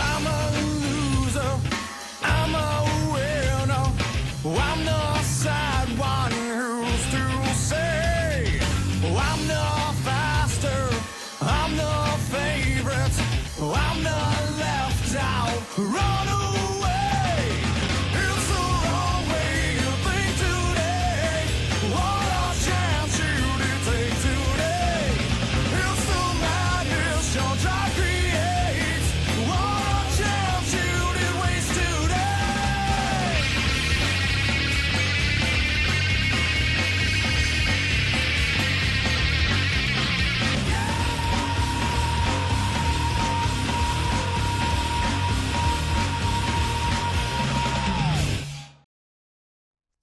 I'm a loser, I'm a winner, I'm the sad one who's to say, I'm the faster, I'm the favorite, I'm the left out, run away. It's the wrong way you think today, what a chance you did take today. It's the madness your drive creates, what a chance you did waste today.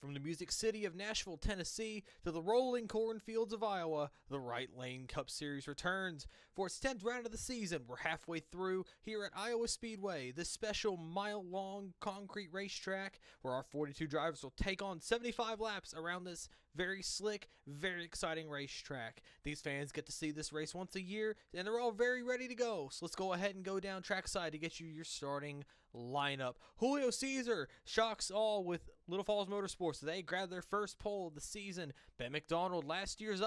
From the music city of Nashville, Tennessee, to the rolling cornfields of Iowa, the Right Lane Cup Series returns. For its 10th round of the season, we're halfway through here at Iowa Speedway, this special mile-long concrete racetrack where our 42 drivers will take on 75 laps around this very slick, very exciting racetrack. These fans get to see this race once a year, and they're all very ready to go. So let's go ahead and go down trackside to get you your starting lineup. Julio Caesar shocks all with Little Falls Motorsports. They grab their first pole of the season. Ben McDonald, last year's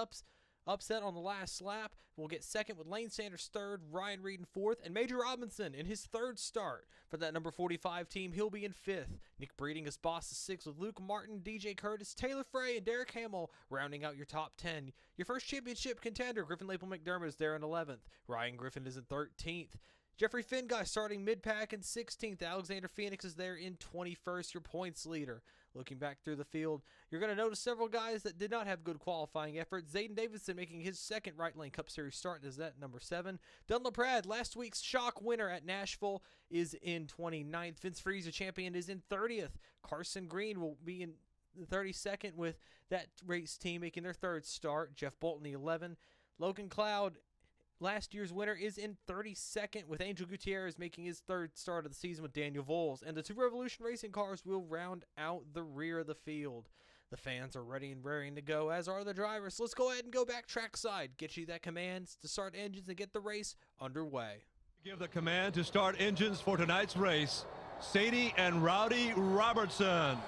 upset on the last lap, will get second with Lane Sanders third, Ryan Reed in fourth, and Major Robinson in his third start. For that number 45 team, he'll be in fifth. Nick Breeding is boss of sixth with Luke Martin, DJ Curtis, Taylor Frey, and Derek Hamill rounding out your top 10. Your first championship contender, Griffin Lapel McDermott, is there in 11th. Ryan Griffin is in 13th. Jeffrey Finguy starting mid-pack in 16th. Alexander Phoenix is there in 21st, your points leader. Looking back through the field, you're going to notice several guys that did not have good qualifying efforts. Zayden Davidson making his second Right Lane Cup Series start is at number 7. Dunlap Laprade, last week's shock winner at Nashville, is in 29th. Vince Freeze, the champion, is in 30th. Carson Green will be in 32nd with that race team making their third start. Jeff Bolton, the 11. Logan Cloud, last year's winner, is in 32nd with Angel Gutierrez making his third start of the season with Daniel Voles. And the two Revolution Racing cars will round out the rear of the field. The fans are ready and raring to go, as are the drivers. So let's go ahead and go back trackside, get you that command to start engines and get the race underway. Give the command to start engines for tonight's race, Sadie and Rowdy Robertson.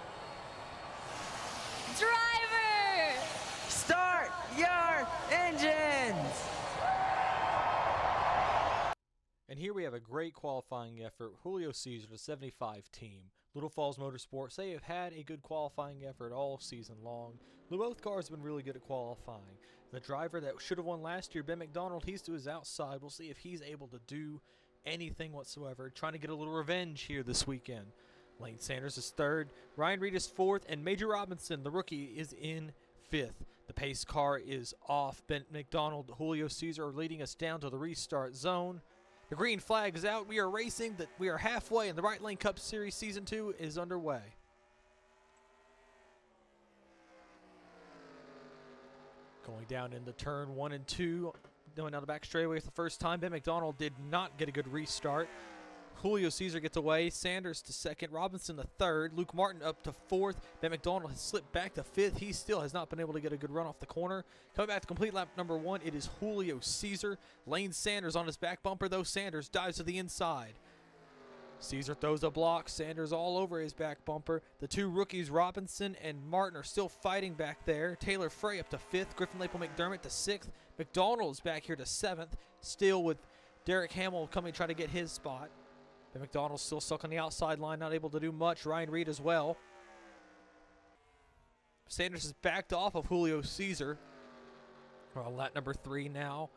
Driver, start your engines. And here we have a great qualifying effort. Julio Caesar, the 75 team. Little Falls Motorsports, they have had a good qualifying effort all season long. Both cars have been really good at qualifying. The driver that should have won last year, Ben McDonald, he's to his outside. We'll see if he's able to do anything whatsoever. Trying to get a little revenge here this weekend. Lane Sanders is third. Ryan Reed is fourth. And Major Robinson, the rookie, is in fifth. The pace car is off. Ben McDonald, Julio Caesar are leading us down to the restart zone. The green flag is out. We are racing. We are halfway, and the Right Lane Cup Series Season 2 is underway. Going down into turn 1 and 2, going down the back straightaway for the first time. Ben McDonald did not get a good restart. Julio Caesar gets away. Sanders to second. Robinson to third. Luke Martin up to fourth. Ben McDonald has slipped back to fifth. He still has not been able to get a good run off the corner. Coming back to complete lap number 1, it is Julio Caesar. Lane Sanders on his back bumper, though. Sanders dives to the inside. Caesar throws a block. Sanders all over his back bumper. The two rookies, Robinson and Martin, are still fighting back there. Taylor Frey up to 5th. Griffin Lapel McDermott to 6th. McDonald is back here to 7th. Still with Derek Hamill coming to try to get his spot. Ben McDonald still stuck on the outside line, not able to do much. Ryan Reed as well. Sanders has backed off of Julio Caesar. We're on lap number 3 now.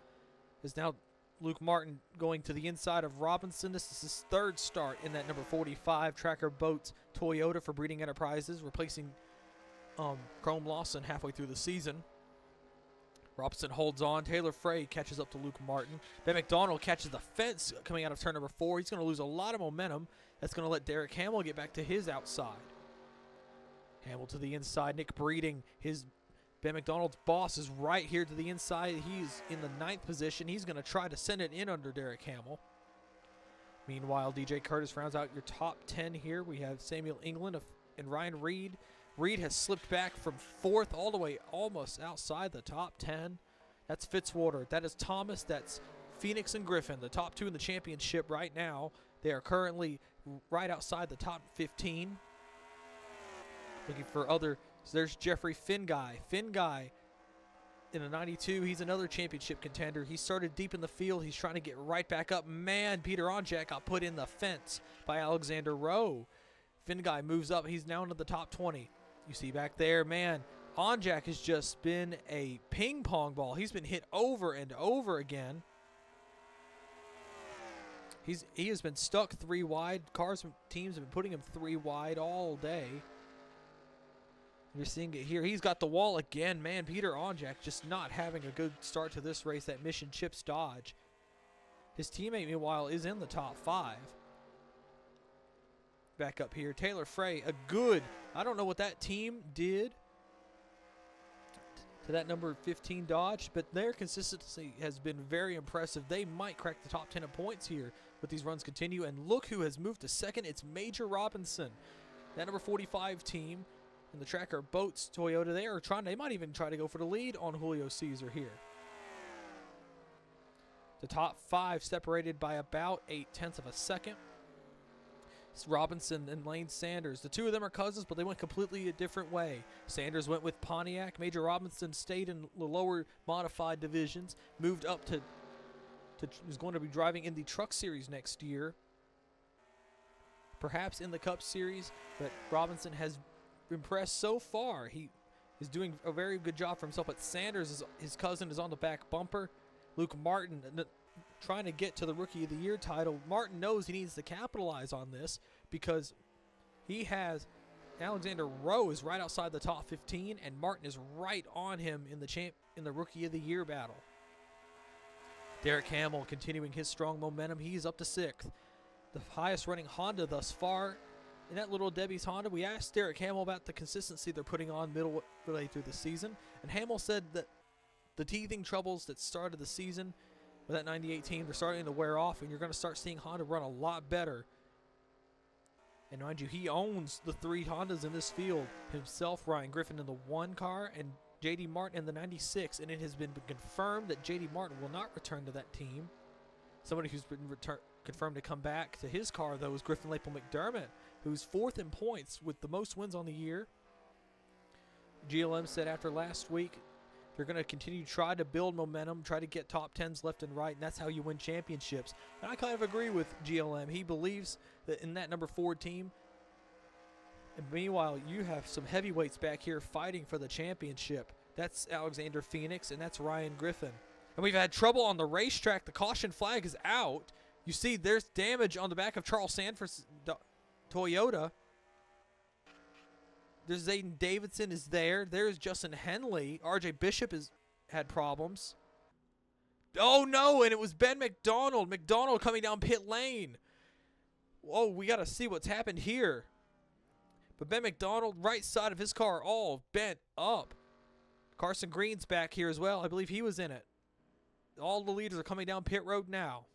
Is now Luke Martin going to the inside of Robinson. This is his third start in that number 45 Tracker Boats Toyota for Breeding Enterprises, replacing Chrome Lawson halfway through the season. Robinson holds on. Taylor Frey catches up to Luke Martin. Ben McDonald catches the fence coming out of turn number 4. He's going to lose a lot of momentum. That's going to let Derek Hamill get back to his outside. Hamill to the inside. Nick Breeding, Ben McDonald's boss, is right here to the inside. He's in the 9th position. He's going to try to send it in under Derek Hamill. Meanwhile, DJ Curtis rounds out your top 10 here. We have Samuel England and Ryan Reed Reed has slipped back from 4th all the way almost outside the top 10. That's Fitzwater. That is Thomas. That's Phoenix and Griffin, the top 2 in the championship right now. They are currently right outside the top 15. Looking for other. So there's Jeffrey Finguy. Finguy in a 92. He's another championship contender. He started deep in the field. He's trying to get right back up. Man, Peter Onjak got put in the fence by Alexander Rowe. Finguy moves up. He's now into the top 20. You see back there, man, Onjak has just been a ping pong ball. He's been hit over and over again. He has been stuck 3 wide. Cars and teams have been putting him 3 wide all day. You're seeing it here. He's got the wall again. Man, Peter Onjak just not having a good start to this race. That Mission Chips Dodge. His teammate, meanwhile, is in the top 5. Back up here, Taylor Frey, a good, I don't know what that team did to that number 15 Dodge, but their consistency has been very impressive. They might crack the top 10 in points here if these runs continue. And look who has moved to 2nd. It's Major Robinson. That number 45 team and the Tracker Boats Toyota, they might even try to go for the lead on Julio Cesar here. The top 5 separated by about 0.8 of a second. It's Robinson and Lane Sanders. The 2 of them are cousins, but they went completely a different way. Sanders went with Pontiac. Major Robinson stayed in the lower modified divisions, moved up to is going to be driving in the Truck Series next year, perhaps in the Cup Series, but Robinson has impressed so far. He is doing a very good job for himself, but Sanders, his cousin, is on the back bumper. Luke Martin trying to get to the Rookie of the Year title. Martin knows he needs to capitalize on this because he has Alexander Rowe is right outside the top 15, and Martin is right on him in the Rookie of the Year battle. Derek Hamill continuing his strong momentum. He's up to 6th. The highest running Honda thus far. In that little Debbie's Honda, we asked Derek Hamill about the consistency they're putting on midway through the season, and Hamill said that the teething troubles that started the season with that 98 team, they're starting to wear off, and you're going to start seeing Honda run a lot better. And mind you, he owns the 3 Hondas in this field himself, Ryan Griffin in the 1 car and J.D. Martin in the 96, and it has been confirmed that J.D. Martin will not return to that team. Somebody who's been confirmed to come back to his car, though, is Griffin Lapel McDermott, who's 4th in points with the most wins on the year. GLM said after last week, they're going to continue to try to build momentum, try to get top 10s left and right, and that's how you win championships. And I kind of agree with GLM. He believes that in that number 4 team, and meanwhile, you have some heavyweights back here fighting for the championship. That's Alexander Phoenix, and that's Ryan Griffin. And we've had trouble on the racetrack. The caution flag is out. You see there's damage on the back of Charles Sanford's Toyota. There's Zayden Davidson is there. There's Justin Henley. RJ Bishop has had problems. Oh, no, and it was Ben McDonald. McDonald coming down pit lane. Whoa, we got to see what's happened here. But Ben McDonald, right side of his car, all bent up. Carson Green's back here as well. I believe he was in it. All the leaders are coming down pit road now.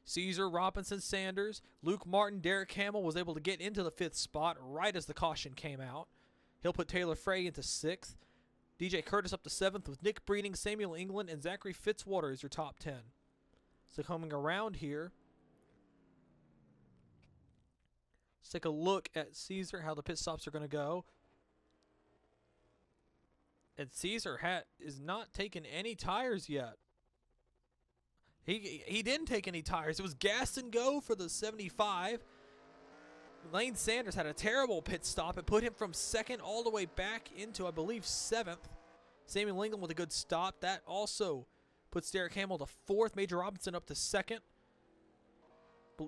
Caesar, Robinson, Sanders, Luke Martin, Derek Hamill was able to get into the 5th spot right as the caution came out. He'll put Taylor Frey into 6th. DJ Curtis up to 7th with Nick Breeding, Samuel England, and Zachary Fitzwater as your top 10. So coming around here, let's take a look at Caesar, how the pit stops are going to go. And Caesar is not taking any tires yet. He didn't take any tires. It was gas and go for the 75. Lane Sanders had a terrible pit stop. It put him from 2nd all the way back into, I believe, 7th. Samuel England with a good stop. That also puts Derek Hamill to 4th. Major Robinson up to 2nd.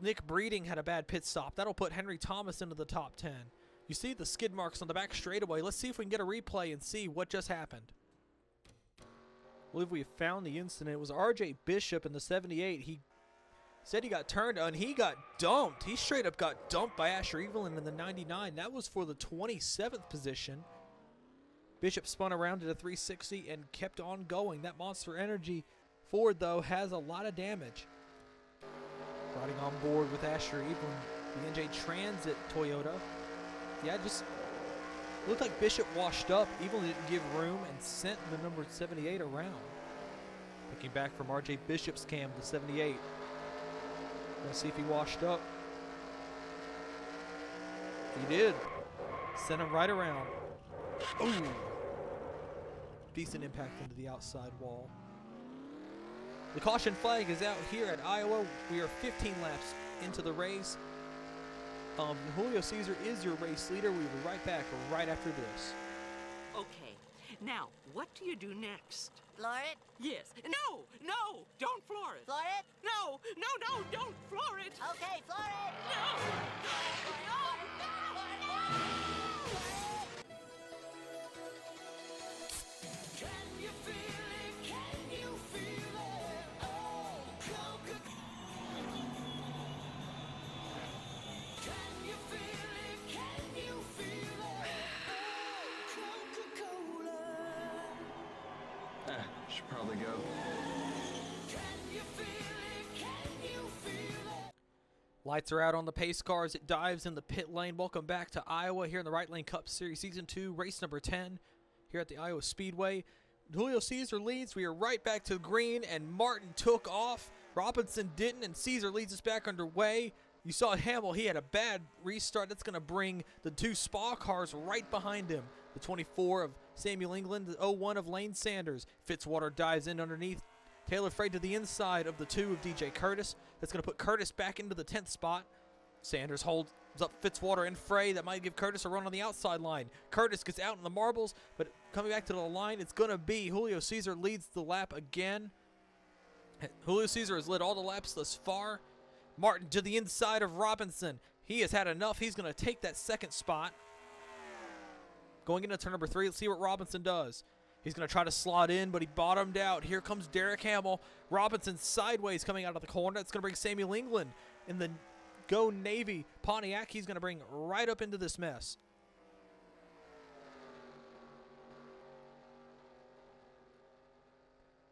Nick Breeding had a bad pit stop. That'll put Henry Thomas into the top 10. You see the skid marks on the back straightaway. Let's see if we can get a replay and see what just happened. I believe we found the incident. It was RJ Bishop in the 78. He said he got turned on. He got dumped. He straight up got dumped by Asher Evelyn in the 99. That was for the 27th position. Bishop spun around at a 360 and kept on going. That Monster Energy Ford, though, has a lot of damage. Riding on board with Asher Evelyn, the NJ Transit Toyota. Yeah, just Looked like Bishop washed up, even didn't give room and sent the number 78 around. Looking back from RJ Bishop's cam to 78. Let's see if he washed up. He did. Sent him right around. Ooh. Decent impact into the outside wall. The caution flag is out here at Iowa. We are 15 laps into the race. Julio Cesar is your race leader. We will be right back right after this. Okay, now, what do you do next? Floor it? Yes. No, no, don't floor it. Floor it? No, no, no, don't floor it. Okay, floor it. No. Can you feel it? Can you feel it? Oh, can you feel it? Can you feel it? Oh, Coca-Cola. Should probably go. Can you feel it? Can you feel it? Lights are out on the pace car as it dives in the pit lane. Welcome back to Iowa here in the Right Lane Cup Series Season 2, race number 10 here at the Iowa Speedway. Julio Cesar leads. We are right back to green, and Martin took off. Robinson didn't, and Cesar leads us back underway. You saw Hamill. He had a bad restart. That's going to bring the two Spa cars right behind him. The 24 of Samuel England, the 01 of Lane Sanders. Fitzwater dives in underneath. Taylor Frey to the inside of the 2 of DJ Curtis. That's going to put Curtis back into the 10th spot. Sanders holds up Fitzwater and Frey. That might give Curtis a run on the outside line. Curtis gets out in the marbles, but coming back to the line, it's going to be Julio Cesar leads the lap again. Julio Cesar has led all the laps thus far. Martin to the inside of Robinson. He has had enough. He's going to take that second spot. Going into turn number 3, let's see what Robinson does. He's going to try to slot in, but he bottomed out. Here comes Derek Hamill. Robinson sideways coming out of the corner. That's going to bring Samuel England in the Go Navy Pontiac. He's going to bring right up into this mess.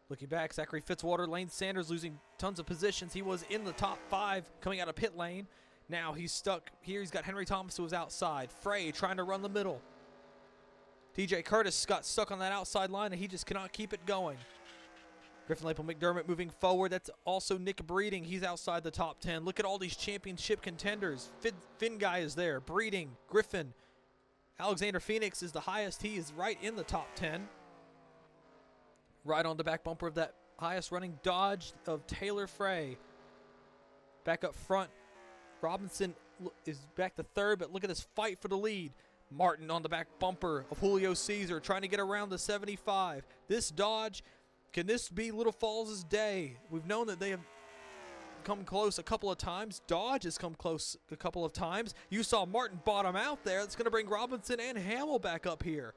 Looking back, Zachary Fitzwater, Lane Sanders losing tons of positions. He was in the top 5 coming out of pit lane. Now he's stuck here. He's got Henry Thomas who was outside. Frey trying to run the middle. DJ Curtis got stuck on that outside line, and he just cannot keep it going. Griffin Lapel McDermott moving forward. That's also Nick Breeding. He's outside the top 10. Look at all these championship contenders. Finn Guy is there. Breeding, Griffin. Alexander Phoenix is the highest. He is right in the top 10. Right on the back bumper of that highest running Dodge of Taylor Frey. Back up front, Robinson is back to 3rd, but look at this fight for the lead. Martin on the back bumper of Julio Cesar trying to get around the 75. This Dodge, can this be Little Falls' day? We've known that they have come close a couple of times. Dodge has come close a couple of times. You saw Martin bottom out there. That's going to bring Robinson and Hamill back up here.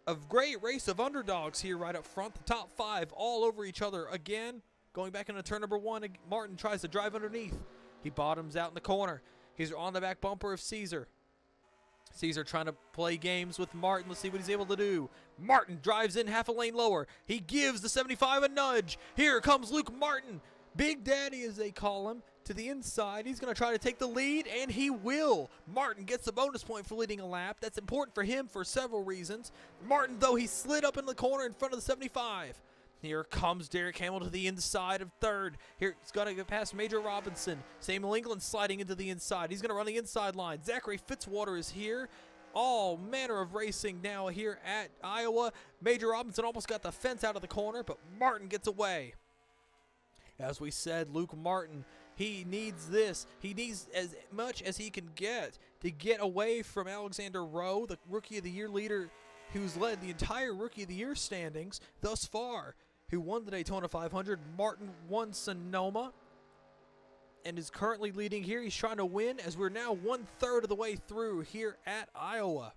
A great race of underdogs here right up front. The top 5 all over each other again. Going back into turn number 1, Martin tries to drive underneath. He bottoms out in the corner. He's on the back bumper of Cesar. Cesar trying to play games with Martin. Let's see what he's able to do. Martin drives in half a lane lower. He gives the 75 a nudge. Here comes Luke Martin. Big Daddy, as they call him, to the inside. He's going to try to take the lead, and he will. Martin gets the bonus point for leading a lap. That's important for him for several reasons. Martin, though, he slid up in the corner in front of the 75. Here comes Derek Hamill to the inside of 3rd. Here, he's got to get past Major Robinson. Samuel England sliding into the inside. He's going to run the inside line. Zachary Fitzwater is here. All manner of racing now here at Iowa. Major Robinson almost got the fence out of the corner, but Martin gets away. As we said, Luke Martin, he needs this. He needs as much as he can get to get away from Alexander Rowe, the Rookie of the Year leader who's led the entire Rookie of the Year standings thus far, who won the Daytona 500. Martin won Sonoma and is currently leading here. He's trying to win as we're now 1/3 of the way through here at Iowa.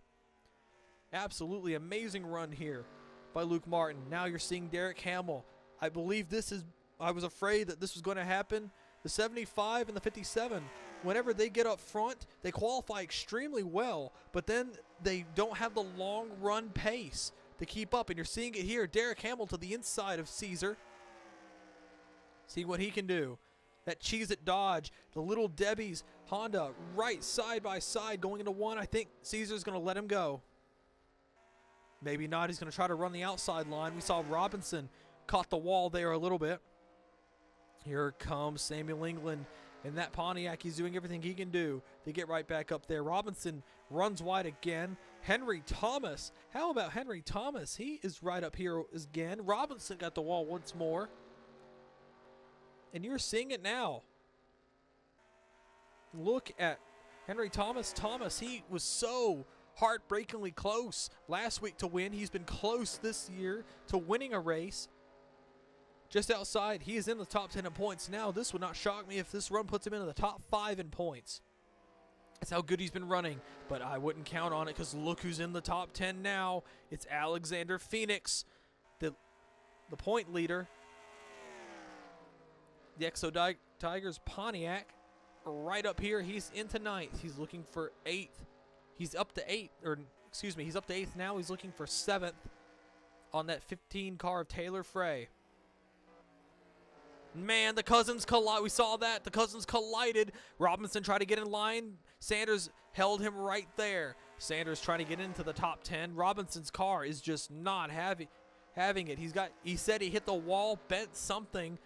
Absolutely amazing run here by Luke Martin. Now you're seeing Derek Hamill. I believe this is, I was afraid that this was going to happen. The 75 and the 57, whenever they get up front, they qualify extremely well, but then they don't have the long run pace to keep up. And you're seeing it here. Derek Hamill to the inside of Cesar. See what he can do. That Cheez-It Dodge, the Little Debbie's Honda, right side by side going into 1. I think Cesar's going to let him go. Maybe not. He's going to try to run the outside line. We saw Robinson caught the wall there a little bit. Here comes Samuel England. And that Pontiac, he's doing everything he can do to get right back up there. Robinson runs wide again. Henry Thomas. How about Henry Thomas? He is right up here again. Robinson got the wall once more. And you're seeing it now. Look at Henry Thomas. He was so heartbreakingly close last week to win. He's been close this year to winning a race. Just outside, he is in the top 10 in points now. This would not shock me if this run puts him into the top 5 in points. That's how good he's been running, but I wouldn't count on it because look who's in the top 10 now. It's Alexander Phoenix, the point leader. The Exo Tigers Pontiac right up here. He's into 9th. He's looking for 8th. He's up to 8th, or excuse me, he's up to 8th now. He's looking for 7th on that 15 car of Taylor Frey. Man, the Cousins collide. We saw that. The Cousins collided. Robinson tried to get in line. Sanders held him right there. Sanders trying to get into the top 10. Robinson's car is just not having it. He said he hit the wall, bent something.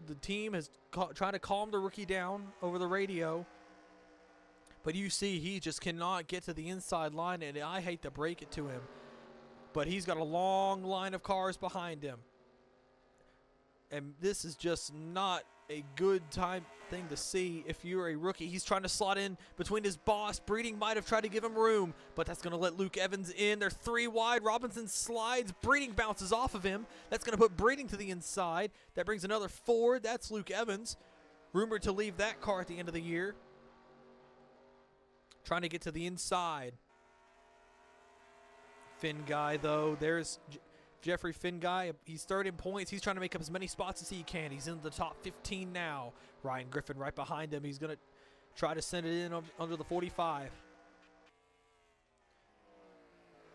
The team is trying to calm the rookie down over the radio. But you see, he just cannot get to the inside line, and I hate to break it to him. But he's got a long line of cars behind him. And this is just not a good thing to see if you're a rookie. He's trying to slot in between his boss. Breeding might have tried to give him room, but that's going to let Luke Evans in. They're 3 wide. Robinson slides. Breeding bounces off of him. That's going to put Breeding to the inside. That brings another Ford. That's Luke Evans, rumored to leave that car at the end of the year. Trying to get to the inside. Finn Guy, though. There's Jeffrey Finn Guy. He's 3rd in points. He's trying to make up as many spots as he can. He's in the top 15 now. Ryan Griffin right behind him. He's going to try to send it in under the 45.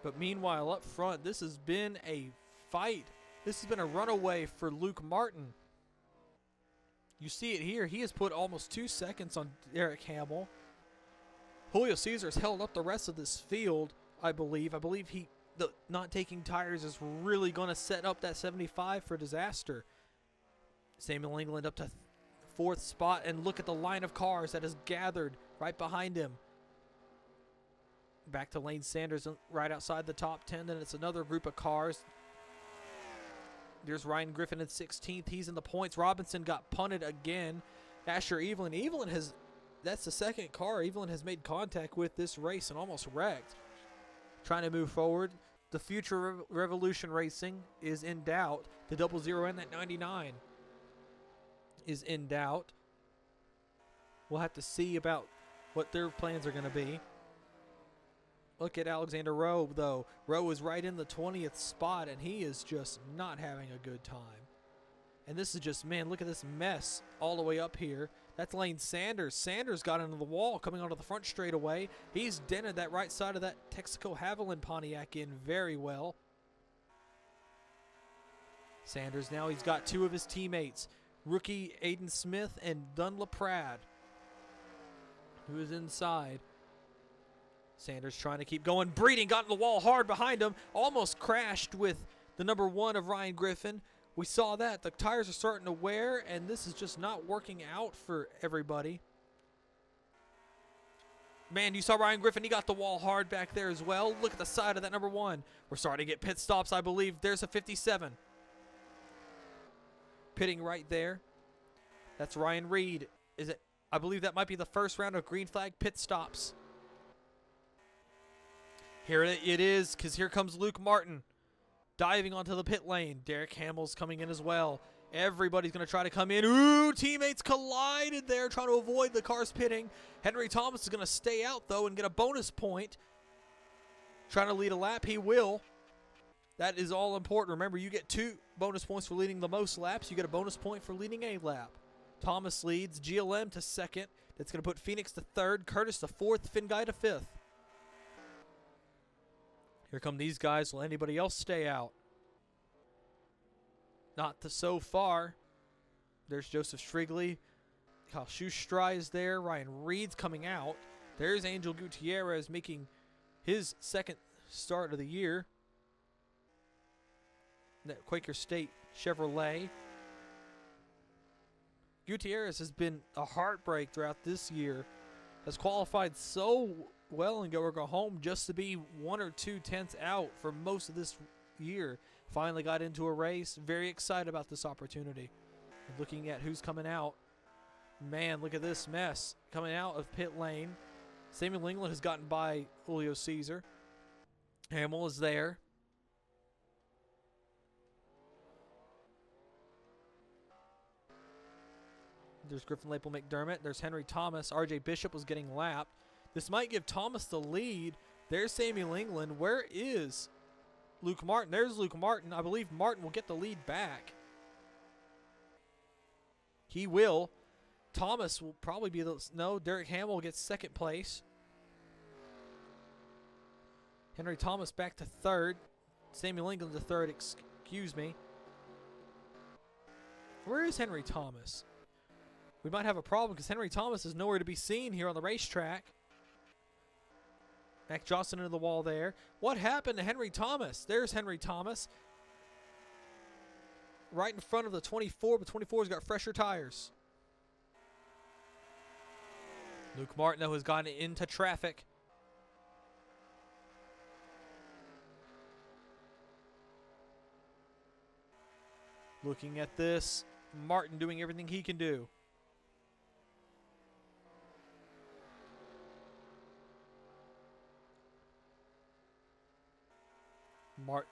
But meanwhile, up front, this has been a fight. This has been a runaway for Luke Martin. You see it here. He has put almost 2 seconds on Derek Hamill. Julio Cesar has held up the rest of this field, I believe. I believe the not taking tires is really going to set up that 75 for disaster. Samuel England up to 4th spot, and look at the line of cars that has gathered right behind him. Back to Lane Sanders right outside the top 10. Then it's another group of cars. There's Ryan Griffin in 16th. He's in the points. Robinson got punted again. Asher Evelyn. That's the 2nd car Evelyn has made contact with this race and almost wrecked. Trying to move forward. The future Revolution Racing is in doubt. The 00 and that 99 is in doubt. We'll have to see about what their plans are going to be. Look at Alexander Rowe, though. Rowe is right in the 20th spot, and he is just not having a good time. And this is just, man, look at this mess all the way up here. That's Lane Sanders. Sanders got into the wall coming onto the front straightaway. He's dented that right side of that Texaco Haviland Pontiac in very well. Sanders now, he's got 2 of his teammates, rookie Aiden Smith and Dunlap Pratt, who is inside. Sanders trying to keep going. Breeding got in the wall hard behind him. Almost crashed with the number 1 of Ryan Griffin. We saw that. The tires are starting to wear, and this is just not working out for everybody. Man, you saw Ryan Griffin. He got the wall hard back there as well. Look at the side of that number 1. We're starting to get pit stops, I believe. There's a 57. Pitting right there. That's Ryan Reed. I believe that might be the first round of green flag pit stops. Here it is, because here comes Luke Martin diving onto the pit lane. Derek Hamill's coming in as well. Everybody's going to try to come in. Ooh, teammates collided there, trying to avoid the cars pitting. Henry Thomas is going to stay out, though, and get a bonus point. Trying to lead a lap. He will. That is all important. Remember, you get 2 bonus points for leading the most laps. You get a bonus point for leading a lap. Thomas leads. GLM to 2nd. That's going to put Phoenix to 3rd. Curtis to 4th. Finn Guy to 5th. Here come these guys. Will anybody else stay out? Not so far. There's Joseph Strigley. Kyle Schustrai is there. Ryan Reed's coming out. There's Angel Gutierrez making his 2nd start of the year. Quaker State Chevrolet. Gutierrez has been a heartbreak throughout this year. Has qualified so well in Go or Go Home just to be 1 or 2 tenths out for most of this year. Finally got into a race. Very excited about this opportunity. Looking at who's coming out. Man, look at this mess. Coming out of pit lane. Samuel England has gotten by Julio Caesar. Hamill is there. There's Griffin Lapel McDermott. There's Henry Thomas. RJ Bishop was getting lapped. This might give Thomas the lead. There's Samuel England. Where is Luke Martin? There's Luke Martin. I believe Martin will get the lead back. He will. Thomas will probably be the... No, Derek Hamill gets second place. Henry Thomas back to third. Samuel England to third, excuse me. Where is Henry Thomas? We might have a problem because Henry Thomas is nowhere to be seen here on the racetrack. Mac Johnson into the wall there. What happened to Henry Thomas? There's Henry Thomas. Right in front of the 24, but 24's got fresher tires. Luke Martin, though, has gotten into traffic. Looking at this, Martin doing everything he can do.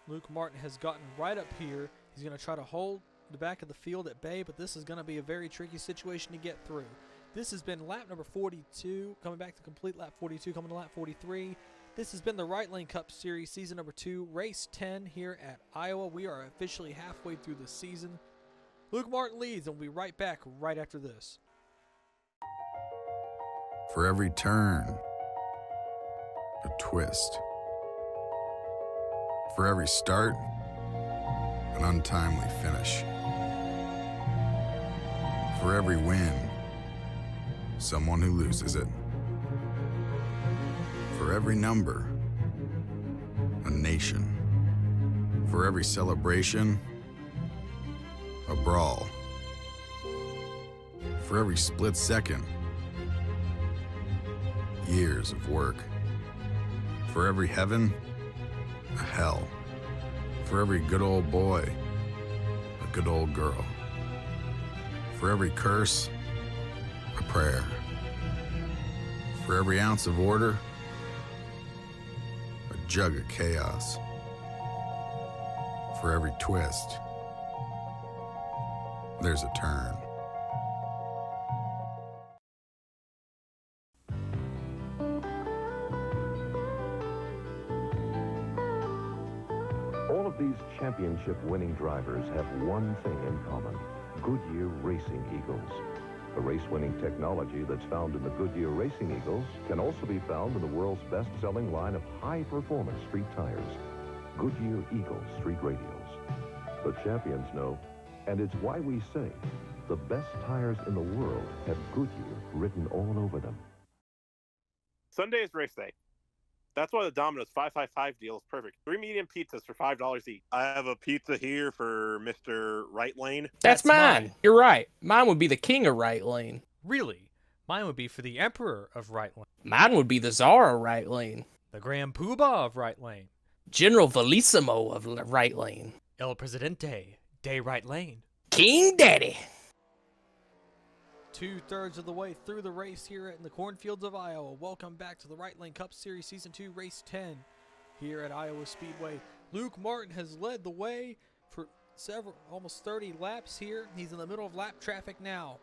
Luke Martin has gotten right up here. He's going to try to hold the back of the field at bay, but this is going to be a very tricky situation to get through. This has been lap number 42, coming back to complete lap 42, coming to lap 43. This has been the Right Lane Cup Series, season number 2, race 10 here at Iowa. We are officially halfway through the season. Luke Martin leads, and we'll be right back right after this. For every turn, a twist. For every start, an untimely finish. For every win, someone who loses it. For every number, a nation. For every celebration, a brawl. For every split second, years of work. For every heaven, a hell. For every good old boy, a good old girl. For every curse, a prayer. For every ounce of order, a jug of chaos. For every twist, there's a turn. All of these championship-winning drivers have one thing in common: Goodyear Racing Eagles. The race-winning technology that's found in the Goodyear Racing Eagles can also be found in the world's best-selling line of high-performance street tires, Goodyear Eagle Street Radials. The champions know, and it's why we say the best tires in the world have Goodyear written all over them. Sunday is race day. That's why the Domino's 555 deal is perfect. 3 medium pizzas for $5 each. I have a pizza here for Mr. Right Lane. That's mine. You're right. Mine would be the king of Right Lane. Really? Mine would be for the Emperor of Right Lane. Mine would be the Czar of Right Lane. The Grand Poobah of Right Lane. General Velissimo of Right Lane. El Presidente de Right Lane. King Daddy. 2/3 of the way through the race here in the cornfields of Iowa. Welcome back to the Right Lane Cup Series Season 2, Race 10 here at Iowa Speedway. Luke Martin has led the way for almost 30 laps here. He's in the middle of lap traffic now,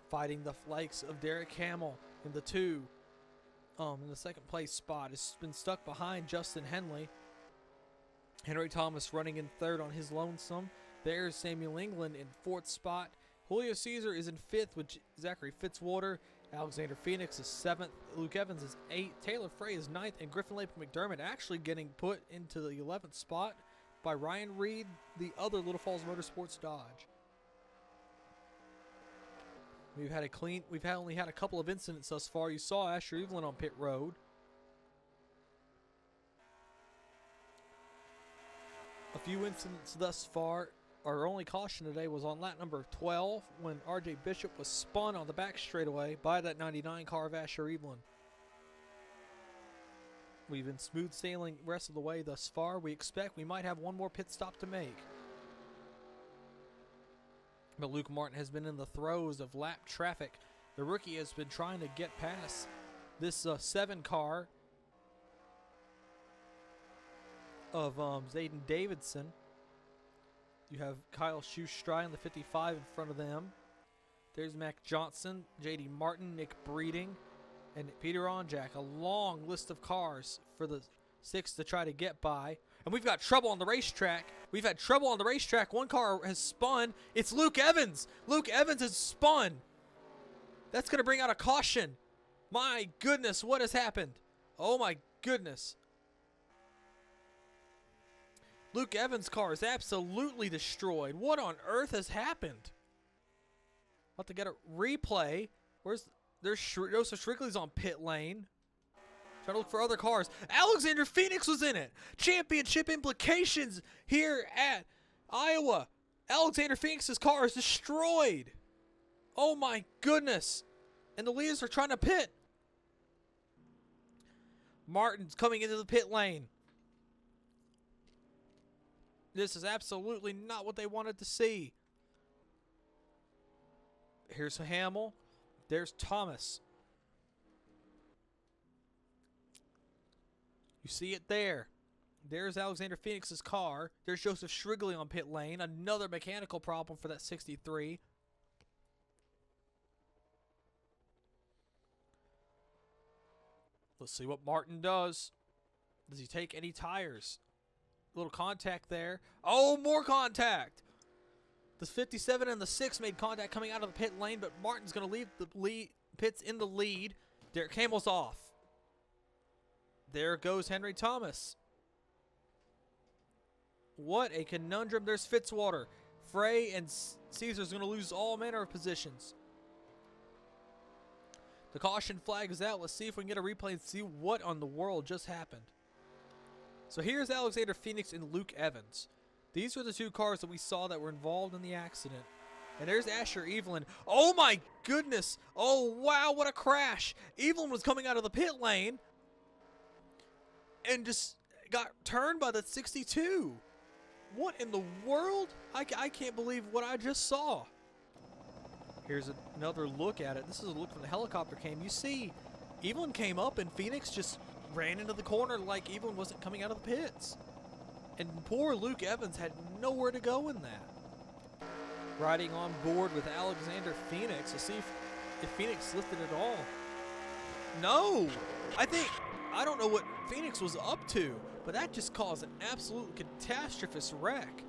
fighting the likes of Derek Hamill in the in the second place spot. Has been stuck behind Justin Henley. Henry Thomas running in third on his lonesome. There's Samuel England in fourth spot. Julio Caesar is in fifth with Zachary Fitzwater. Alexander Phoenix is seventh. Luke Evans is eighth. Taylor Frey is ninth. And Griffin Lapel McDermott actually getting put into the 11th spot by Ryan Reed, the other Little Falls Motorsports Dodge. We've only had a couple of incidents thus far. You saw Asher Evelyn on pit road. A few incidents thus far. Our only caution today was on lap number 12 when RJ Bishop was spun on the back straightaway by that 99 car of Asher Evelyn. We've been smooth sailing the rest of the way thus far. We expect we might have one more pit stop to make. But Luke Martin has been in the throes of lap traffic. The rookie has been trying to get past this 7 car of Zayden Davidson. You have Kyle Schustry on the 55 in front of them. There's Mac Johnson, J.D. Martin, Nick Breeding, and Peter Onjak. A long list of cars for the 6 to try to get by. And we've got trouble on the racetrack. We've had trouble on the racetrack. One car has spun. It's Luke Evans. Luke Evans has spun. That's going to bring out a caution. My goodness, what has happened? Oh my goodness. Luke Evans' car is absolutely destroyed. What on earth has happened? I'll have to get a replay. There's Joseph Shrigley's on pit lane. Trying to look for other cars. Alexander Phoenix was in it. Championship implications here at Iowa. Alexander Phoenix's car is destroyed. Oh my goodness. And the leaders are trying to pit. Martin's coming into the pit lane. This is absolutely not what they wanted to see. Here's Hamill. There's Thomas. You see it there. There's Alexander Phoenix's car. There's Joseph Shrigley on pit lane. Another mechanical problem for that 63. Let's see what Martin does. Does he take any tires? Little contact there. Oh, more contact. The 57 and the 6 made contact coming out of the pit lane, but Martin's going to leave the pits in the lead. Derek Hamill's off. There goes Henry Thomas. What a conundrum. There's Fitzwater. Frey and Caesar's going to lose all manner of positions. The caution flag is out. Let's see if we can get a replay and see what on the world just happened. So here's Alexander Phoenix and Luke Evans. These were the 2 cars that we saw that were involved in the accident. And there's Asher Evelyn. Oh my goodness. Oh wow, what a crash. Evelyn was coming out of the pit lane and just got turned by the 62. What in the world? I can't believe what I just saw. Here's another look at it. This is a look from the helicopter cam. You see, Evelyn came up and Phoenix just ran into the corner like Evelyn wasn't coming out of the pits. And poor Luke Evans had nowhere to go in that. Riding on board with Alexander Phoenix to see if Phoenix lifted at all. No! I don't know what Phoenix was up to, but that just caused an absolute catastrophist wreck.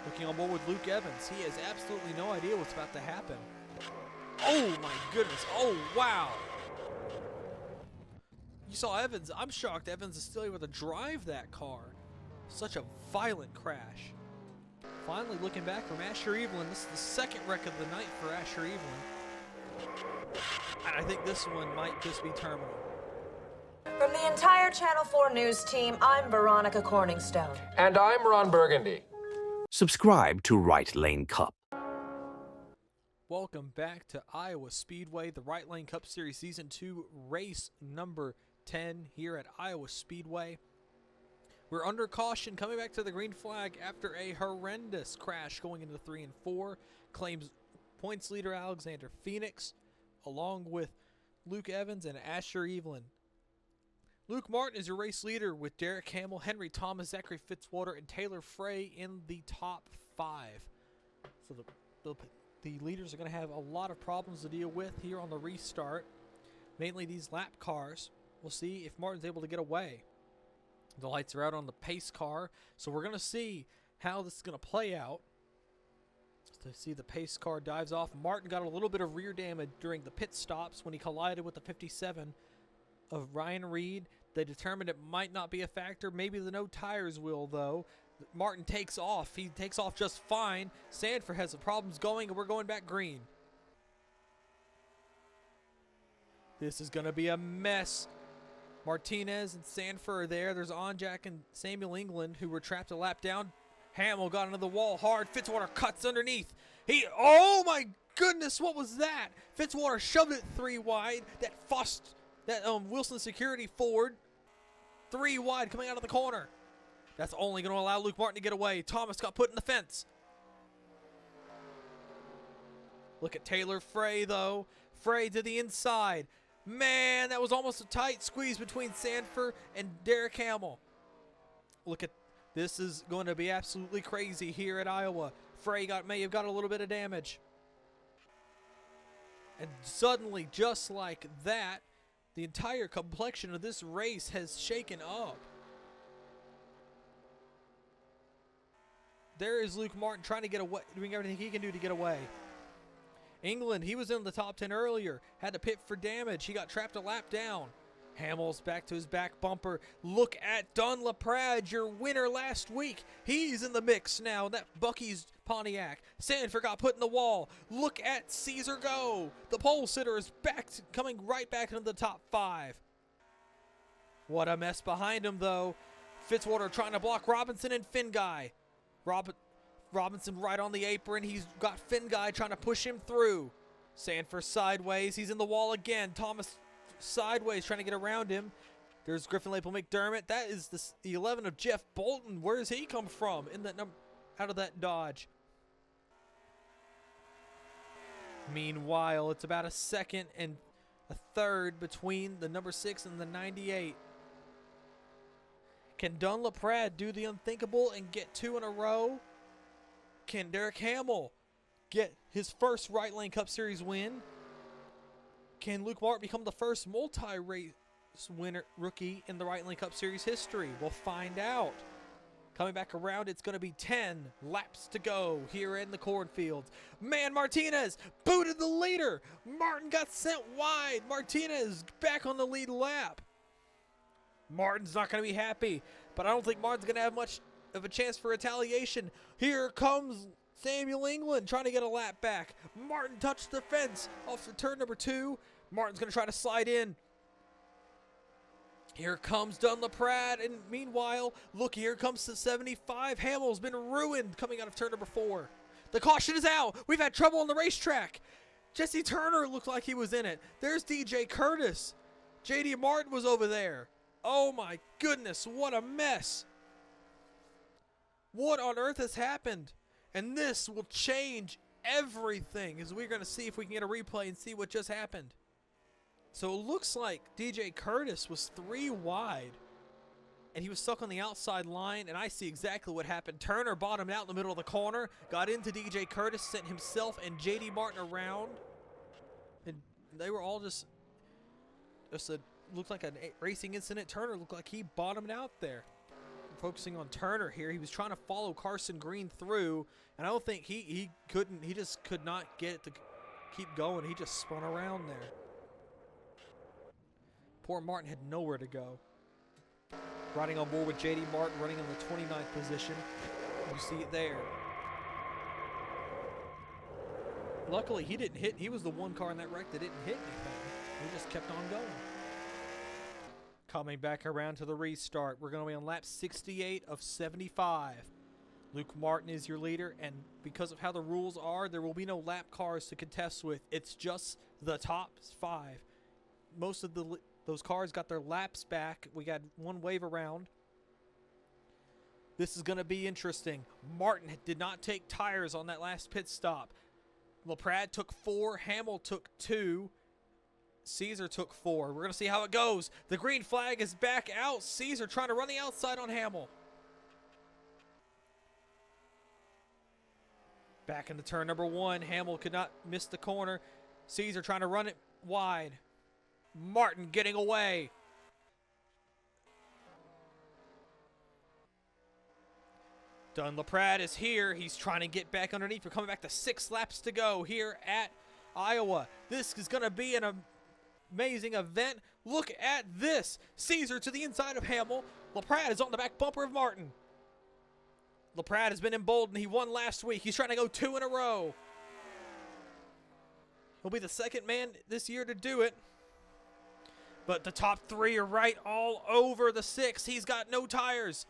Looking on board with Luke Evans, he has absolutely no idea what's about to happen. Oh my goodness, oh wow! You saw Evans. I'm shocked Evans is still able to drive that car. Such a violent crash. Finally, looking back from Asher Evelyn, this is the 2nd wreck of the night for Asher Evelyn. And I think this one might just be terminal. From the entire Channel 4 News team, I'm Veronica Corningstone. And I'm Ron Burgundy. Subscribe to Right Lane Cup. Welcome back to Iowa Speedway, the Right Lane Cup Series Season 2, race number 10 here at Iowa Speedway. We're under caution coming back to the green flag after a horrendous crash going into 3 and 4. Claims points leader Alexander Phoenix, along with Luke Evans and Asher Evelyn. Luke Martin is your race leader with Derek Hamill, Henry Thomas, Zachary Fitzwater, and Taylor Frey in the top 5. So the leaders are going to have a lot of problems to deal with here on the restart. Mainly these lap cars. We'll see if Martin's able to get away. The lights are out on the pace car, so we're going to see how this is going to play out. To see the pace car dives off. Martin got a little bit of rear damage during the pit stops when he collided with the 57 of Ryan Reed. They determined it might not be a factor. Maybe the no tires will, though. Martin takes off. He takes off just fine. Sanford has the problems going, and we're going back green. This is going to be a mess. Martinez and Sanford are there. There's Onjak and Samuel England, who were trapped a lap down. Hamill got into the wall hard. Fitzwater cuts underneath. Oh my goodness, what was that? Fitzwater shoved it 3 wide. That Wilson security Ford 3 wide coming out of the corner. That's only going to allow Luke Martin to get away. Thomas got put in the fence. Look at Taylor Frey, though. Frey to the inside. Man, that was almost a tight squeeze between Sanford and Derek Hamill. Look at this. Is going to be absolutely crazy here at Iowa. Frey may have got a little bit of damage. And suddenly, just like that, the entire complexion of this race has shaken up. There is Luke Martin trying to get away, doing everything he can do to get away. England, he was in the top 10 earlier, had to pit for damage. He got trapped a lap down. Hamill's back to his back bumper. Look at Don LaPrade, your winner last week. He's in the mix now. That Bucky's Pontiac. Sanford got put in the wall. Look at Caesar go. The pole sitter is coming right back into the top 5. What a mess behind him, though. Fitzwater trying to block Robinson and Finguy. Robinson right on the apron. He's got Finguy trying to push him through. Sanford sideways. He's in the wall again. Thomas sideways trying to get around him. There's Griffin Lapel McDermott. That is the 11 of Jeff Bolton. Where does he come from in that out of that Dodge? Meanwhile, it's about a second and a third between the number 6 and the 98. Can Don LaPrade do the unthinkable and get 2 in a row? Can Derek Hamill get his first Right Lane Cup Series win? Can Luke Martin become the first multi-race winner rookie in the Right Lane Cup Series history? We'll find out. Coming back around, it's going to be 10 laps to go here in the cornfields. Man, Martinez booted the leader. Martin got sent wide. Martinez back on the lead lap. Martin's not going to be happy, but I don't think Martin's going to have much of a chance for retaliation. Here comes Samuel England trying to get a lap back. Martin touched the fence off the turn number 2. Martin's going to try to slide in. Here comes Don LaPrade, and meanwhile, look, here comes the 75. Hamill's been ruined coming out of turn number 4. The caution is out. We've had trouble on the racetrack. Jesse Turner looked like he was in it. There's DJ Curtis. JD Martin was over there. Oh my goodness, what a mess. What on earth has happened? And this will change everything, as we're going to see if we can get a replay and see what just happened. So it looks like DJ Curtis was 3 wide, and he was stuck on the outside line, and I see exactly what happened. Turner bottomed out in the middle of the corner, got into DJ Curtis, sent himself and JD Martin around, and they were all just looked like a racing incident. Turner looked like he bottomed out there. Focusing on Turner here, he was trying to follow Carson Green through, and I don't think he just could not get it to keep going. He just spun around there. Poor Martin had nowhere to go. Riding on board with JD Martin, running in the 29th position. You see it there. Luckily, he didn't hit. He was the one car in that wreck that didn't hit anything. He just kept on going. Coming back around to the restart, we're going to be on lap 68 of 75. Luke Martin is your leader, and because of how the rules are, there will be no lap cars to contest with. It's just the top 5. Most of those cars got their laps back. We got one wave around. This is going to be interesting. Martin did not take tires on that last pit stop. LaPrade took 4. Hamill took 2. Caesar took 4. We're going to see how it goes. The green flag is back out. Caesar trying to run the outside on Hamill. Back into turn number 1. Hamill could not miss the corner. Caesar trying to run it wide. Martin getting away. Don LaPrade is here. He's trying to get back underneath. We're coming back to 6 laps to go here at Iowa. This is going to be an amazing event. Look at this. Caesar to the inside of Hamill. LaPrade is on the back bumper of Martin. LaPrade has been emboldened. He won last week. He's trying to go 2 in a row. He'll be the second man this year to do it. But the top 3 are right all over the 6. He's got no tires.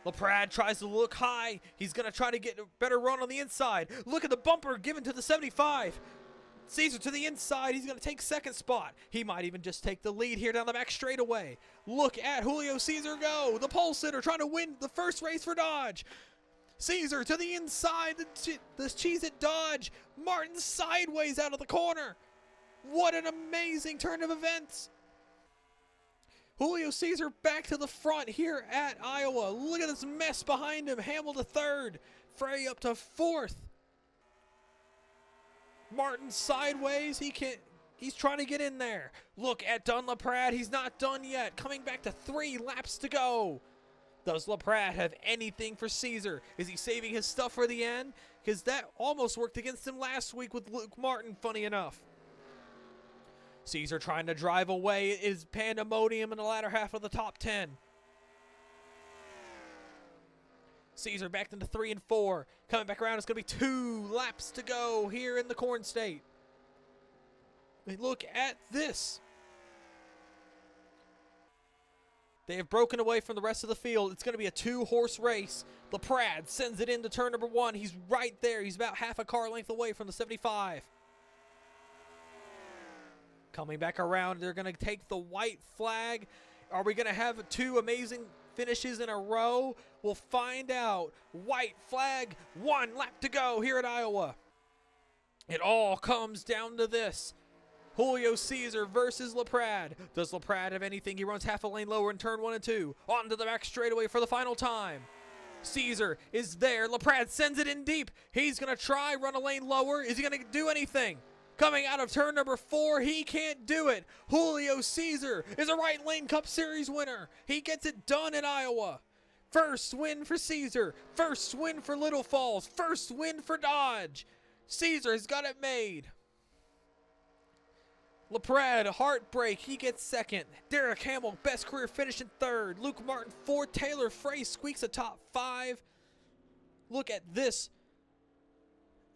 LaPrade tries to look high. He's going to try to get a better run on the inside. Look at the bumper given to the 75. Caesar to the inside. He's going to take second spot. He might even just take the lead here down the back straightaway. Look at Julio Caesar go. The pole sitter trying to win the first race for Dodge. Caesar to the inside. The Cheez-It Dodge. Martin sideways out of the corner. What an amazing turn of events. Julio Caesar back to the front here at Iowa. Look at this mess behind him. Hamill to third. Frey up to fourth. Martin sideways. He's trying to get in there. Look at LaPrade. He's not done yet. Coming back to 3 laps to go. Does LaPrade have anything for Caesar? Is he saving his stuff for the end? Because that almost worked against him last week with Luke Martin, funny enough. Caesar trying to drive away. It is pandemonium in the latter half of the top 10. Caesar back into 3 and 4. Coming back around, it's going to be 2 laps to go here in the Corn State. Look at this. They have broken away from the rest of the field. It's going to be a 2-horse race. LaPrade sends it into turn number 1. He's right there. He's about half a car length away from the 75. Coming back around, they're going to take the white flag. Are we going to have 2 amazing finishes in a row? We'll find out. White flag, 1 lap to go here at Iowa. It all comes down to this. Julio Caesar versus LaPrade. Does LaPrade have anything? He runs half a lane lower in turn 1 and 2. Onto the back straightaway for the final time. Caesar is there. LaPrade sends it in deep. He's going to try run a lane lower. Is he going to do anything? Coming out of turn number 4, he can't do it. Julio Caesar is a Right Lane Cup Series winner. He gets it done in Iowa. First win for Caesar. First win for Little Falls. First win for Dodge. Caesar has got it made. LaPrade, heartbreak, he gets second. Derek Hamill, best career finish in third. Luke Martin, fourth. Taylor Frey squeaks a top 5. Look at this.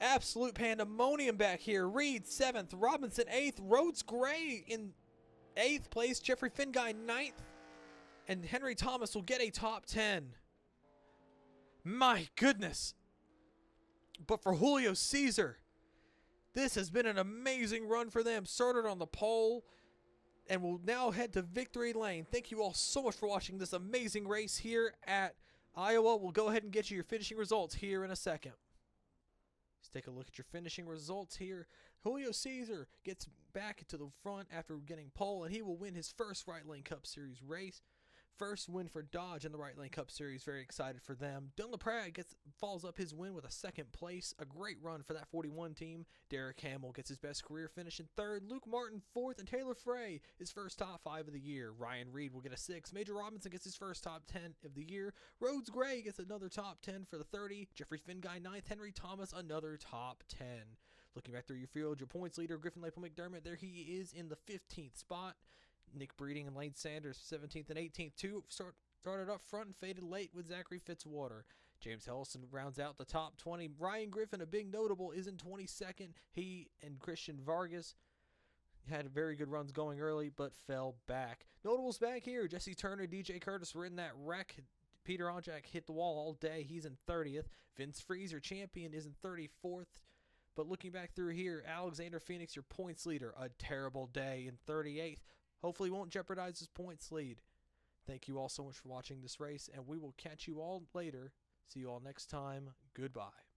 Absolute pandemonium back here. Reed, 7th. Robinson, 8th. Rhodes Gray in 8th place. Jeffrey Finguy, 9th. And Henry Thomas will get a top 10. My goodness. But for Julio Caesar, this has been an amazing run for them. Started on the pole and will now head to victory lane. Thank you all so much for watching this amazing race here at Iowa. We'll go ahead and get you your finishing results here in a second. Let's take a look at your finishing results here. Julio Caesar gets back to the front after getting pole, and he will win his first Right Lane Cup Series race. First win for Dodge in the Right Lane Cup Series. Very excited for them. Dylan LaPrade follows up his win with a 2nd place. A great run for that 41 team. Derek Hamill gets his best career finish in 3rd. Luke Martin 4th. And Taylor Frey, his first top 5 of the year. Ryan Reed will get a 6th. Major Robinson gets his first top 10 of the year. Rhodes Gray gets another top 10 for the 30. Jeffrey Finguy 9th. Henry Thomas another top 10. Looking back through your field, your points leader, Griffin Lapel McDermott, there he is in the 15th spot. Nick Breeding and Lane Sanders, 17th and 18th. 2 started up front and faded late with Zachary Fitzwater. James Hellison rounds out the top 20. Ryan Griffin, a big notable, is in 22nd. He and Christian Vargas had very good runs going early, but fell back. Notables back here. Jesse Turner, DJ Curtis were in that wreck. Peter Onjak hit the wall all day. He's in 30th. Vince Freezer, champion, is in 34th. But looking back through here, Alexander Phoenix, your points leader, a terrible day in 38th. Hopefully won't jeopardize his points lead. Thank you all so much for watching this race, and we will catch you all later. See you all next time. Goodbye.